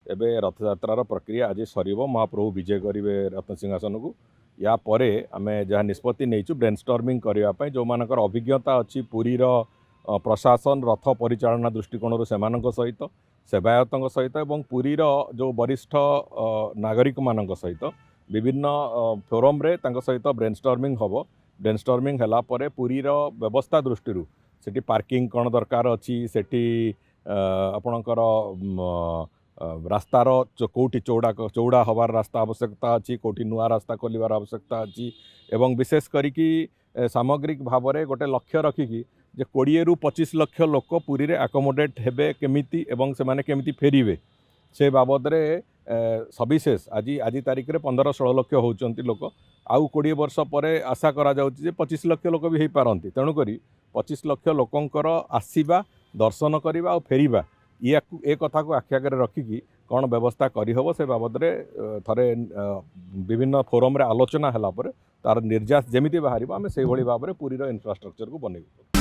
एबे रथयात्रार प्रक्रिया आज सरिबो महाप्रभु विजय करेंगे रत्न सिंहासन को या परे आमे जहाँ निष्पत्ति नहीं ब्रेनस्टॉर्मिंग करने जो मानकर अभिज्ञता अच्छी पुरीर प्रशासन रथ परिचालना दृष्टिकोण से सहित सेवायतों सहित और पुरीर जो वरिष्ठ नागरिक मान सहित विभिन्न फोरम रे सहित ब्रेनस्टॉर्मिंग हम ब्रेनस्टॉर्मिंग है पुरीर व्यवस्था दृष्टि सेठी पार्किंग कौन दरकार अच्छी सेठी आपणकर रास्तार कौटी चौड़ा चौड़ा हबार रास्ता आवश्यकता अच्छी कौटी नुआ रास्ता खोलिबार आवश्यकता अच्छी एवं विशेष करिकी सामग्रिक भाव में गोटे लक्ष्य रखिकी जे 20 ରୁ 25 लक्ष लोक पुरी रे आकोमोडेट हेबे केमिति एवं से माने केमिति फेरिबे से बाबद रे सविशेष आज आज तारिख में 15-16 लक्ष होउचंती लोक आउ 20 वर्ष पर आशा करा जाउची जे 25 लक्ष लोक भी हो पारती तेणुक 25 लक्ष लोकंकर आसीबा दर्शन करवा और फेरिबा ये कथा को आखि आगे रखिकी कौन व्यवस्था करहब से बाबद रे थरे विभिन्न फोरम रे आलोचना है तार निर्यास जमी बाहर आम से भाव में पुरीर इन्फ्रास्ट्रक्चर को बनैबू।